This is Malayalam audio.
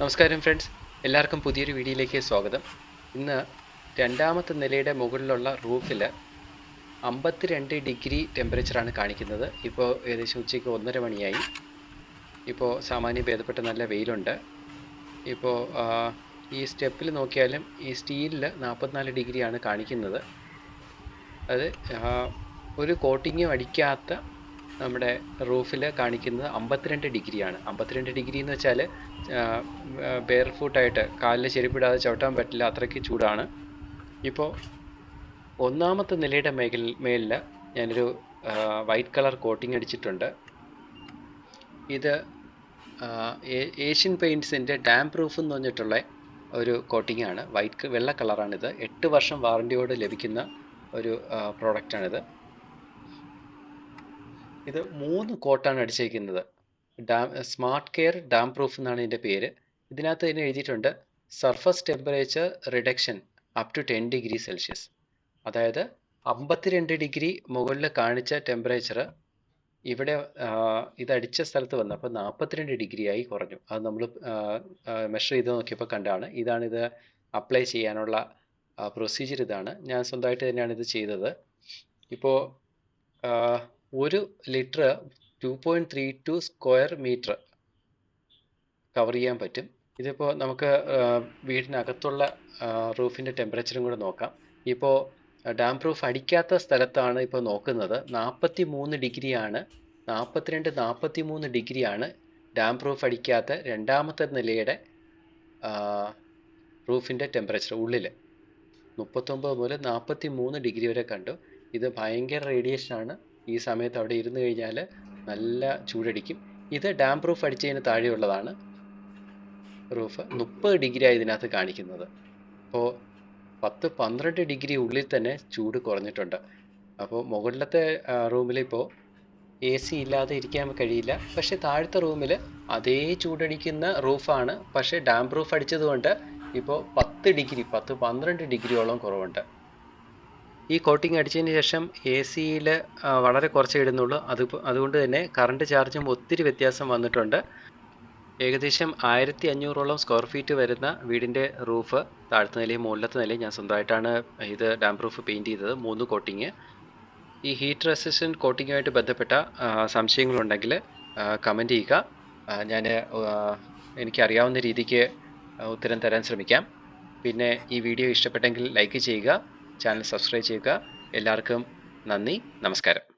നമസ്കാരം ഫ്രണ്ട്സ്, എല്ലാവർക്കും പുതിയൊരു വീഡിയോയിലേക്ക് സ്വാഗതം. ഇന്ന് രണ്ടാമത്തെ നിലയുടെ മുകളിലുള്ള റൂഫിൽ 52 ഡിഗ്രി ടെമ്പറേച്ചറാണ് കാണിക്കുന്നത്. ഇപ്പോൾ ഏകദേശം ഉച്ചയ്ക്ക് 1:30 മണിയായി. ഇപ്പോൾ സാമാന്യം ഭേദപ്പെട്ട നല്ല വെയിലുണ്ട്. ഇപ്പോൾ ഈ സ്റ്റെപ്പിൽ നോക്കിയാലും ഈ സ്റ്റീലിൽ 44 ഡിഗ്രിയാണ് കാണിക്കുന്നത്. അത് ഒരു കോട്ടിങ്ങും അടിക്കാത്ത നമ്മുടെ റൂഫിൽ കാണിക്കുന്നത് 52 ഡിഗ്രിയാണ്. 52 ഡിഗ്രി എന്ന് വെച്ചാൽ ബെയർ ഫൂട്ടായിട്ട് കാലിൽ ചെരുപ്പിടാതെ ചവിട്ടാൻ പറ്റില്ല, അത്രയ്ക്ക് ചൂടാണ്. ഇപ്പോൾ ഒന്നാമത്തെ നിലയുടെ മേലിൽ ഞാനൊരു വൈറ്റ് കളർ കോട്ടിങ് അടിച്ചിട്ടുണ്ട്. ഇത് ഏഷ്യൻ പെയിൻറ്റ്സിൻ്റെ ഡാം പ്രൂഫ് എന്ന് പറഞ്ഞിട്ടുള്ള ഒരു കോട്ടിംഗ് ആണ്. വെള്ള കളറാണിത്. 8 വർഷം വാറൻറ്റിയോട് ലഭിക്കുന്ന ഒരു പ്രോഡക്റ്റാണിത്. ഇത് 3 കോട്ടാണ് അടിച്ചേക്കുന്നത്. സ്മാർട്ട് കെയർ ഡാം പ്രൂഫ് എന്നാണ് ഇതിൻ്റെ പേര്. ഇതിനകത്ത് തന്നെ എഴുതിയിട്ടുണ്ട് surface temperature reduction up to 10 degree Celsius. അതായത് 52 ഡിഗ്രി മുകളിൽ കാണിച്ച ടെമ്പറേച്ചർ ഇവിടെ ഇതടിച്ച സ്ഥലത്ത് വന്നപ്പോൾ 42 ഡിഗ്രി ആയി കുറഞ്ഞു. അത് നമ്മൾ മെഷർ ചെയ്ത് നോക്കിയപ്പോൾ കണ്ടാണ്. ഇതാണിത് അപ്ലൈ ചെയ്യാനുള്ള പ്രൊസീജിയർ. ഇതാണ്. ഞാൻ സ്വന്തമായിട്ട് തന്നെയാണ് ഇത് ചെയ്തത്. ഇപ്പോൾ 1 ലിറ്റർ 2.32 സ്ക്വയർ മീറ്റർ കവർ ചെയ്യാൻ പറ്റും. ഇതിപ്പോൾ നമുക്ക് വീടിനകത്തുള്ള റൂഫിൻ്റെ ടെമ്പറേച്ചറും കൂടെ നോക്കാം. ഇപ്പോൾ ഡാം പ്രൂഫ് അടിക്കാത്ത സ്ഥലത്താണ് ഇപ്പോൾ നോക്കുന്നത്. 43 ഡിഗ്രിയാണ്. 43 ഡിഗ്രിയാണ് ഡാം പ്രൂഫ് അടിക്കാത്ത രണ്ടാമത്തെ നിലയുടെ റൂഫിൻ്റെ ടെമ്പറേച്ചർ. ഉള്ളിൽ 39 മുതൽ 43 ഡിഗ്രി വരെ കണ്ടു. ഇത് ഭയങ്കര റേഡിയേഷനാണ്. ഈ സമയത്ത് അവിടെ ഇരുന്ന് കഴിഞ്ഞാൽ നല്ല ചൂടടിക്കും. ഇത് ഡാം പ്രൂഫ് അടിച്ചതിന് താഴെയുള്ളതാണ് റൂഫ്. 30 ഡിഗ്രിയാണ് ഇതിനകത്ത് കാണിക്കുന്നത്. അപ്പോൾ 10-12 ഡിഗ്രി ഉള്ളിൽ തന്നെ ചൂട് കുറഞ്ഞിട്ടുണ്ട്. അപ്പോൾ മുകളിലത്തെ റൂമിലിപ്പോൾ AC ഇല്ലാതെ ഇരിക്കാൻ കഴിയില്ല. പക്ഷേ താഴത്തെ റൂമിൽ അതേ ചൂടടിക്കുന്ന റൂഫാണ്. പക്ഷേ ഡാം പ്രൂഫ് അടിച്ചതുകൊണ്ട് ഇപ്പോൾ 10-12 ഡിഗ്രിയോളം കുറവുണ്ട്. ഈ കോട്ടിംഗ് അടിച്ചതിന് ശേഷം AC-യിൽ വളരെ കുറച്ചേ ഇടുന്നുള്ളൂ. അതുകൊണ്ട് തന്നെ കറണ്ട് ചാർജും ഒത്തിരി വ്യത്യാസം വന്നിട്ടുണ്ട്. ഏകദേശം 1500ഓളം സ്ക്വയർ ഫീറ്റ് വരുന്ന വീടിൻ്റെ റൂഫ് താഴത്തെ നിലയും മുകളിലത്തെ നിലയും ഞാൻ സ്വന്തമായിട്ടാണ് ഇത് ഡാം പ്രൂഫ് പെയിൻറ്റ് ചെയ്തത്. 3 കോട്ടിങ്. ഈ ഹീറ്റ് റെസിസ്റ്റൻറ്റ് കോട്ടിങ്ങുമായിട്ട് ബന്ധപ്പെട്ട സംശയങ്ങളുണ്ടെങ്കിൽ കമൻറ്റ് ചെയ്യുക. ഞാൻ എനിക്കറിയാവുന്ന രീതിക്ക് ഉത്തരം തരാൻ ശ്രമിക്കാം. പിന്നെ ഈ വീഡിയോ ഇഷ്ടപ്പെട്ടെങ്കിൽ ലൈക്ക് ചെയ്യുക, ചാനൽ സബ്സ്ക്രൈബ് ചെയ്യുക. എല്ലാവർക്കും നന്ദി, നമസ്കാരം.